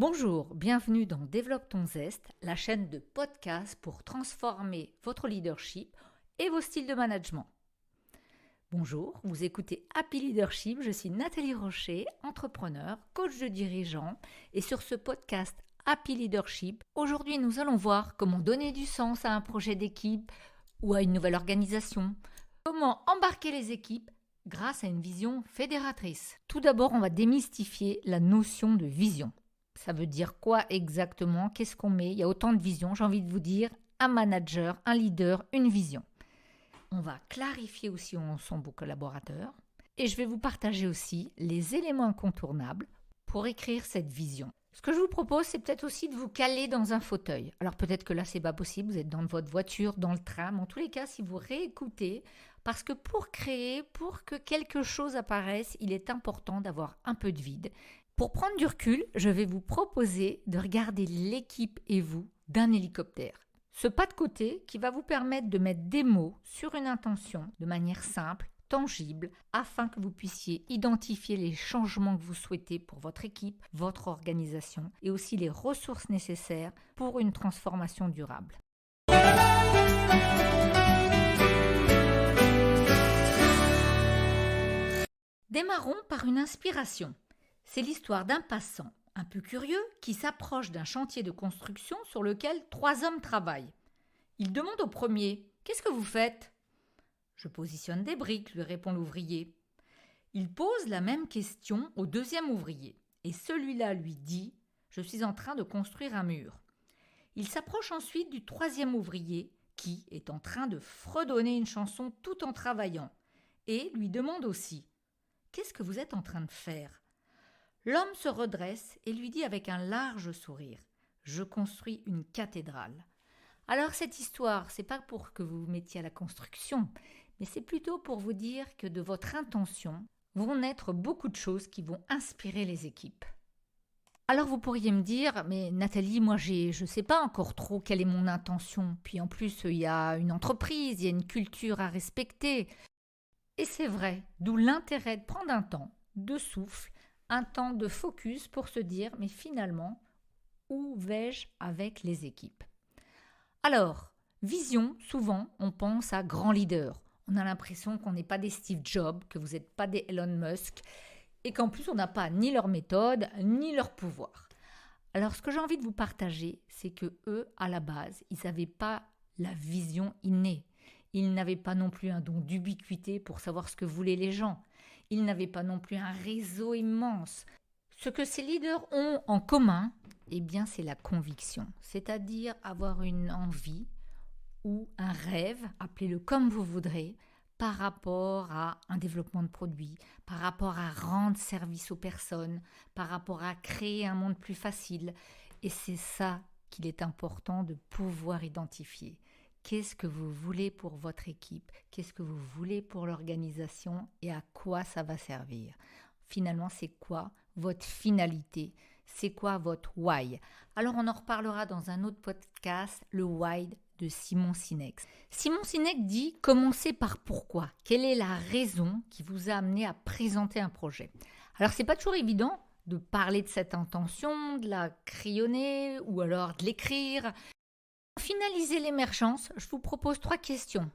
Bonjour, bienvenue dans Développe ton zeste, la chaîne de podcast pour transformer votre leadership et vos styles de management. Bonjour, vous écoutez Happy Leadership, je suis Nathalie Rocher, entrepreneur, coach de dirigeants et sur ce podcast Happy Leadership, aujourd'hui nous allons voir comment donner du sens à un projet d'équipe ou à une nouvelle organisation, comment embarquer les équipes grâce à une vision fédératrice. Tout d'abord, on va démystifier la notion de vision. Ça veut dire quoi exactement? Qu'est-ce qu'on met? Il y a autant de visions, j'ai envie de vous dire, un manager, un leader, une vision. On va clarifier aussi où en sont vos collaborateurs et je vais vous partager aussi les éléments incontournables pour écrire cette vision. Ce que je vous propose, c'est peut-être aussi de vous caler dans un fauteuil. Alors peut-être que là, c'est pas possible, vous êtes dans votre voiture, dans le tram. En tous les cas, si vous réécoutez, parce que pour créer, pour que quelque chose apparaisse, il est important d'avoir un peu de vide. Pour prendre du recul, je vais vous proposer de regarder l'équipe et vous d'un hélicoptère. Ce pas de côté qui va vous permettre de mettre des mots sur une intention de manière simple, tangible, afin que vous puissiez identifier les changements que vous souhaitez pour votre équipe, votre organisation et aussi les ressources nécessaires pour une transformation durable. Démarrons par une inspiration. C'est l'histoire d'un passant, un peu curieux, qui s'approche d'un chantier de construction sur lequel 3 hommes travaillent. Il demande au premier « Qu'est-ce que vous faites ?» « Je positionne des briques », lui répond l'ouvrier. Il pose la même question au deuxième ouvrier, et celui-là lui dit « Je suis en train de construire un mur ». Il s'approche ensuite du troisième ouvrier, qui est en train de fredonner une chanson tout en travaillant, et lui demande aussi « Qu'est-ce que vous êtes en train de faire ?» L'homme se redresse et lui dit avec un large sourire « Je construis une cathédrale ». Alors cette histoire, c'est pas pour que vous vous mettiez à la construction, mais c'est plutôt pour vous dire que de votre intention vont naître beaucoup de choses qui vont inspirer les équipes. Alors vous pourriez me dire « Mais Nathalie, moi je sais pas encore trop quelle est mon intention, puis en plus il y a une entreprise, il y a une culture à respecter ». Et c'est vrai, d'où l'intérêt de prendre un temps de souffle, un temps de focus pour se dire « mais finalement, où vais-je avec les équipes ?» Alors, vision, souvent, on pense à grand leader. On a l'impression qu'on n'est pas des Steve Jobs, que vous n'êtes pas des Elon Musk, et qu'en plus on n'a pas ni leur méthode, ni leur pouvoir. Alors, ce que j'ai envie de vous partager, c'est que eux, à la base, ils n'avaient pas la vision innée. Ils n'avaient pas non plus un don d'ubiquité pour savoir ce que voulaient les gens. Ils n'avaient pas non plus un réseau immense. Ce que ces leaders ont en commun, eh bien, c'est la conviction, c'est-à-dire avoir une envie ou un rêve, appelez-le comme vous voudrez, par rapport à un développement de produit, par rapport à rendre service aux personnes, par rapport à créer un monde plus facile. Et c'est ça qu'il est important de pouvoir identifier. Qu'est-ce que vous voulez pour votre équipe? Qu'est-ce que vous voulez pour l'organisation et à quoi ça va servir? Finalement, c'est quoi votre finalité? C'est quoi votre why? Alors, on en reparlera dans un autre podcast, le why de Simon Sinek. Simon Sinek dit « Commencez par pourquoi ». Quelle est la raison qui vous a amené à présenter un projet? Alors, c'est pas toujours évident de parler de cette intention, de la crayonner ou alors de l'écrire. Pour finaliser l'émergence, je vous propose 3 questions.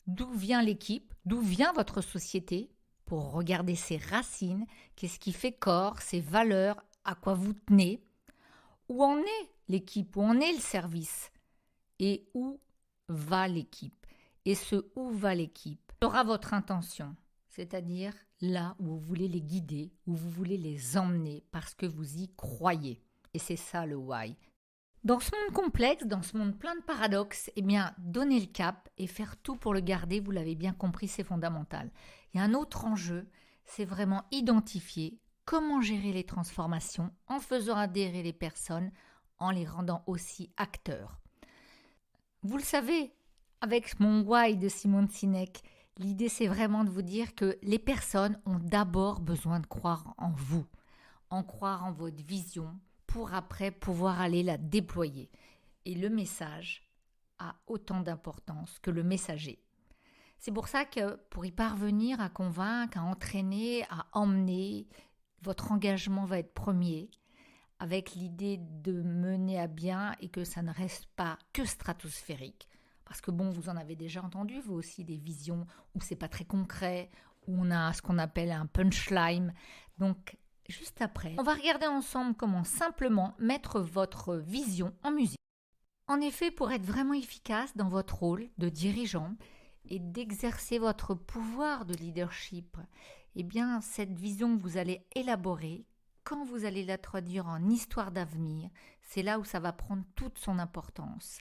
D'où vient l'équipe? D'où vient votre société? Pour regarder ses racines, qu'est-ce qui fait corps, ses valeurs, à quoi vous tenez? Où en est l'équipe? Où en est le service? Et où va l'équipe? Et ce où va l'équipe sera votre intention, c'est-à-dire là où vous voulez les guider, où vous voulez les emmener parce que vous y croyez. Et c'est ça le why. Dans ce monde complexe, dans ce monde plein de paradoxes, eh bien, donner le cap et faire tout pour le garder, vous l'avez bien compris, c'est fondamental. Il y a un autre enjeu, c'est vraiment identifier comment gérer les transformations en faisant adhérer les personnes, en les rendant aussi acteurs. Vous le savez, avec mon why de Simon Sinek, l'idée c'est vraiment de vous dire que les personnes ont d'abord besoin de croire en vous, en croire en votre vision, pour après pouvoir aller la déployer. Et le message a autant d'importance que le messager. C'est pour ça que pour y parvenir à convaincre, à entraîner, à emmener, votre engagement va être premier. avec l'idée de mener à bien et que ça ne reste pas que stratosphérique. Parce que bon, vous en avez déjà entendu, vous aussi, des visions où c'est pas très concret, où on a ce qu'on appelle un punchline. Donc, juste après, on va regarder ensemble comment simplement mettre votre vision en musique. En effet, pour être vraiment efficace dans votre rôle de dirigeant et d'exercer votre pouvoir de leadership, eh bien, cette vision que vous allez élaborer, quand vous allez la traduire en histoire d'avenir, c'est là où ça va prendre toute son importance.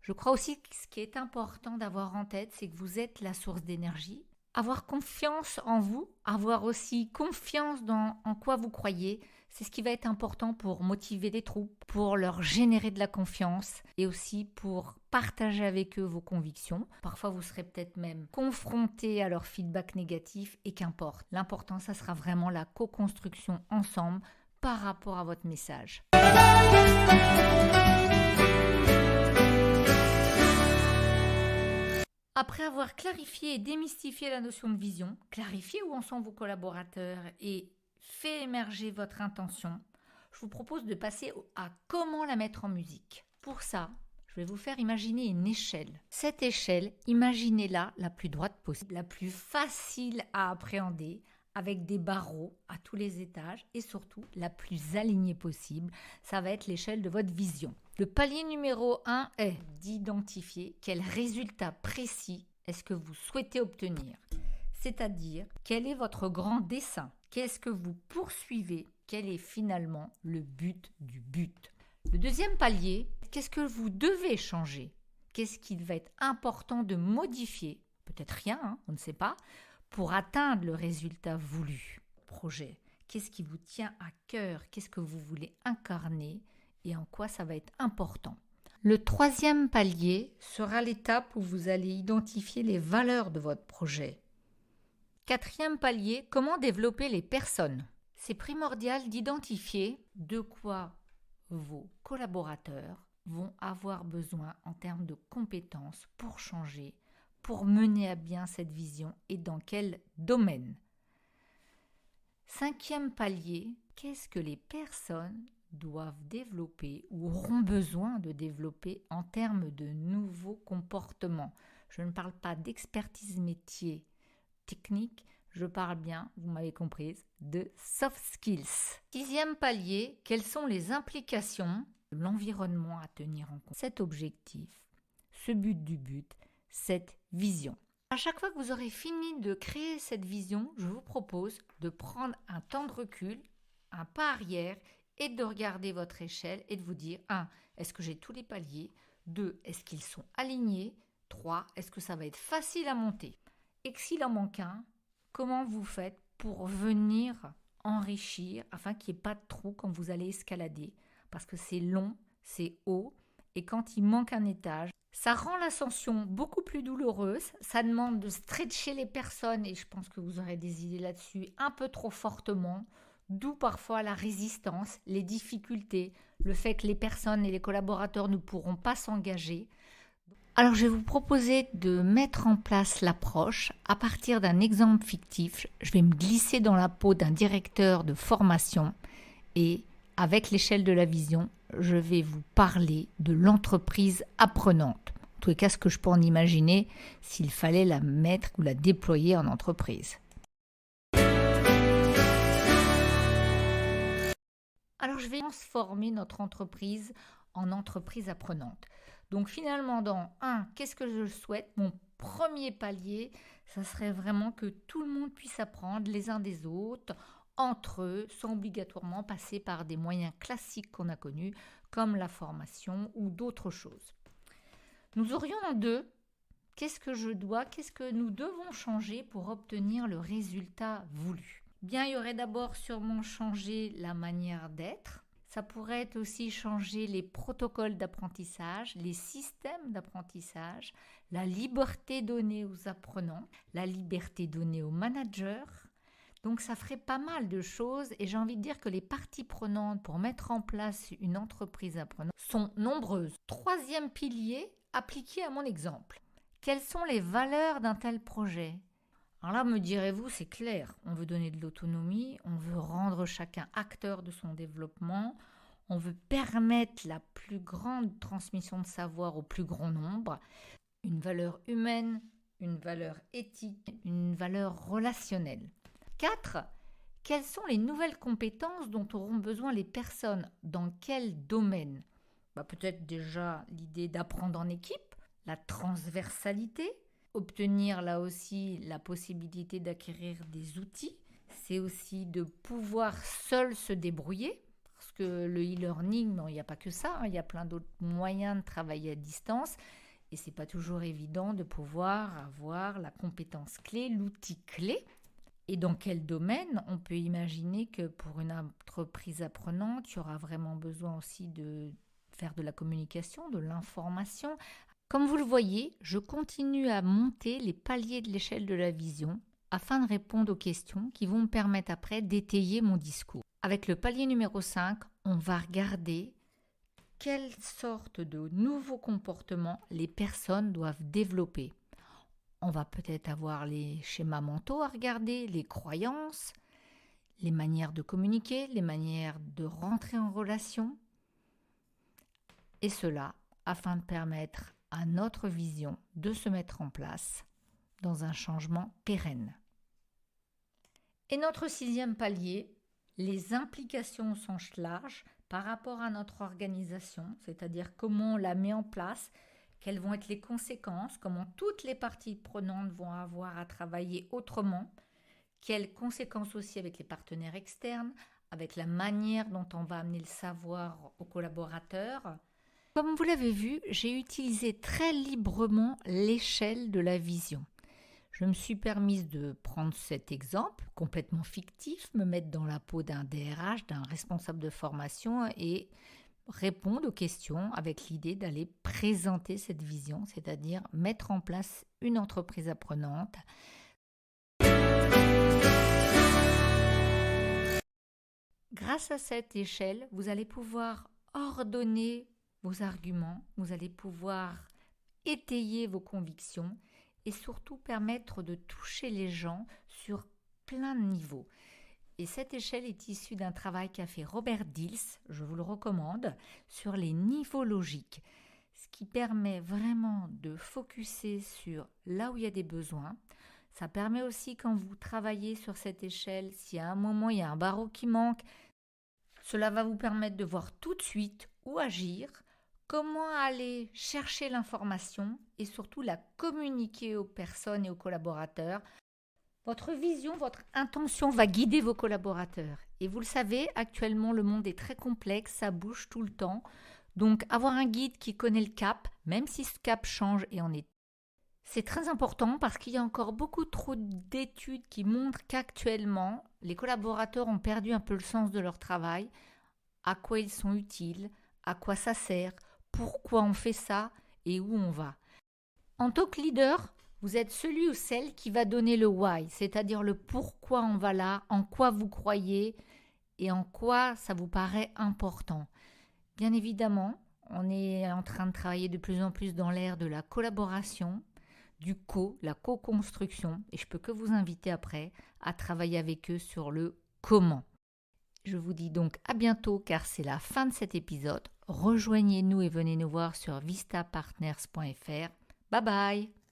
Je crois aussi que ce qui est important d'avoir en tête, c'est que vous êtes la source d'énergie. Avoir confiance en vous, avoir aussi confiance en quoi vous croyez, c'est ce qui va être important pour motiver les troupes, pour leur générer de la confiance et aussi pour partager avec eux vos convictions. Parfois, vous serez peut-être même confronté à leur feedback négatif et qu'importe. L'important, ça sera vraiment la co-construction ensemble par rapport à votre message. Après avoir clarifié et démystifié la notion de vision, clarifié où en sont vos collaborateurs et fait émerger votre intention, je vous propose de passer à comment la mettre en musique. Pour ça, je vais vous faire imaginer une échelle. Cette échelle, imaginez-la la plus droite possible, la plus facile à appréhender, avec des barreaux à tous les étages et surtout la plus alignée possible. Ça va être l'échelle de votre vision. Le palier numéro 1 est d'identifier quel résultat précis est-ce que vous souhaitez obtenir. C'est-à-dire, quel est votre grand dessein? Qu'est-ce que vous poursuivez? Quel est finalement le but du but? Le deuxième palier, qu'est-ce que vous devez changer? Qu'est-ce qu'il va être important de modifier? Peut-être rien, on ne sait pas, pour atteindre le résultat voulu. Projet, qu'est-ce qui vous tient à cœur? Qu'est-ce que vous voulez incarner? Et en quoi ça va être important. Le troisième palier sera l'étape où vous allez identifier les valeurs de votre projet. Quatrième palier, comment développer les personnes. C'est primordial d'identifier de quoi vos collaborateurs vont avoir besoin en termes de compétences pour changer, pour mener à bien cette vision et dans quel domaine. Cinquième palier, qu'est-ce que les personnes doivent développer ou auront besoin de développer en termes de nouveaux comportements. Je ne parle pas d'expertise métier technique, je parle bien, vous m'avez comprise, de soft skills. Sixième palier, quelles sont les implications de l'environnement à tenir en compte? Cet objectif, ce but du but, cette vision. À chaque fois que vous aurez fini de créer cette vision, je vous propose de prendre un temps de recul, un pas arrière et de regarder votre échelle et de vous dire 1. Est-ce que j'ai tous les paliers? 2. Est-ce qu'ils sont alignés? 3. Est-ce que ça va être facile à monter? Et que s'il en manque un, comment vous faites pour venir enrichir afin qu'il n'y ait pas de trou quand vous allez escalader? Parce que c'est long, c'est haut et quand il manque un étage, ça rend l'ascension beaucoup plus douloureuse, ça demande de stretcher les personnes et je pense que vous aurez des idées là-dessus un peu trop fortement. D'où parfois la résistance, les difficultés, le fait que les personnes et les collaborateurs ne pourront pas s'engager. Alors je vais vous proposer de mettre en place l'approche à partir d'un exemple fictif. Je vais me glisser dans la peau d'un directeur de formation et avec l'échelle de la vision, je vais vous parler de l'entreprise apprenante. En tous les cas, ce que je peux en imaginer s'il fallait la mettre ou la déployer en entreprise. Alors, je vais transformer notre entreprise en entreprise apprenante. Donc, finalement, dans qu'est-ce que je souhaite? Mon premier palier, ça serait vraiment que tout le monde puisse apprendre les uns des autres, entre eux, sans obligatoirement passer par des moyens classiques qu'on a connus, comme la formation ou d'autres choses. Nous aurions en 2, qu'est-ce que nous devons changer pour obtenir le résultat voulu? Bien, il y aurait d'abord sûrement changer la manière d'être. Ça pourrait être aussi changer les protocoles d'apprentissage, les systèmes d'apprentissage, la liberté donnée aux apprenants, la liberté donnée aux managers. Donc ça ferait pas mal de choses et j'ai envie de dire que les parties prenantes pour mettre en place une entreprise apprenante sont nombreuses. Troisième pilier, appliqué à mon exemple. Quelles sont les valeurs d'un tel projet? Alors là, me direz-vous, c'est clair, on veut donner de l'autonomie, on veut rendre chacun acteur de son développement, on veut permettre la plus grande transmission de savoir au plus grand nombre, une valeur humaine, une valeur éthique, une valeur relationnelle. 4. Quelles sont les nouvelles compétences dont auront besoin les personnes? Dans quel domaine? Peut-être déjà l'idée d'apprendre en équipe, la transversalité, obtenir là aussi la possibilité d'acquérir des outils. C'est aussi de pouvoir seul se débrouiller, parce que le e-learning, il n'y a pas que ça, il y a plein d'autres moyens de travailler à distance. Et ce n'est pas toujours évident de pouvoir avoir la compétence clé, l'outil clé. Et dans quel domaine? On peut imaginer que pour une entreprise apprenante, il y aura vraiment besoin aussi de faire de la communication, de l'information. Comme vous le voyez, je continue à monter les paliers de l'échelle de la vision afin de répondre aux questions qui vont me permettre après d'étayer mon discours. Avec le palier numéro 5, on va regarder quelle sorte de nouveaux comportements les personnes doivent développer. On va peut-être avoir les schémas mentaux à regarder, les croyances, les manières de communiquer, les manières de rentrer en relation. Et cela afin de permettre à notre vision de se mettre en place dans un changement pérenne. Et notre 6e palier, les implications au sens large par rapport à notre organisation, c'est-à-dire comment on la met en place, quelles vont être les conséquences, comment toutes les parties prenantes vont avoir à travailler autrement, quelles conséquences aussi avec les partenaires externes, avec la manière dont on va amener le savoir aux collaborateurs. Comme vous l'avez vu, j'ai utilisé très librement l'échelle de la vision. Je me suis permise de prendre cet exemple complètement fictif, me mettre dans la peau d'un DRH, d'un responsable de formation et répondre aux questions avec l'idée d'aller présenter cette vision, c'est-à-dire mettre en place une entreprise apprenante. Grâce à cette échelle, vous allez pouvoir ordonner vos arguments, vous allez pouvoir étayer vos convictions et surtout permettre de toucher les gens sur plein de niveaux. Et cette échelle est issue d'un travail qu'a fait Robert Dills, je vous le recommande, sur les niveaux logiques, ce qui permet vraiment de focuser sur là où il y a des besoins. Ça permet aussi quand vous travaillez sur cette échelle, si à un moment il y a un barreau qui manque, cela va vous permettre de voir tout de suite où agir, comment aller chercher l'information et surtout la communiquer aux personnes et aux collaborateurs. Votre vision, votre intention va guider vos collaborateurs. Et vous le savez, actuellement, le monde est très complexe, ça bouge tout le temps. Donc, avoir un guide qui connaît le cap, même si ce cap change et c'est très important parce qu'il y a encore beaucoup trop d'études qui montrent qu'actuellement, les collaborateurs ont perdu un peu le sens de leur travail, à quoi ils sont utiles, à quoi ça sert, pourquoi on fait ça et où on va. En tant que leader, vous êtes celui ou celle qui va donner le why, c'est-à-dire le pourquoi on va là, en quoi vous croyez et en quoi ça vous paraît important. Bien évidemment, on est en train de travailler de plus en plus dans l'ère de la collaboration, la co-construction, et je peux que vous inviter après à travailler avec eux sur le comment. Je vous dis donc à bientôt car c'est la fin de cet épisode. Rejoignez-nous et venez nous voir sur vistapartners.fr. Bye bye!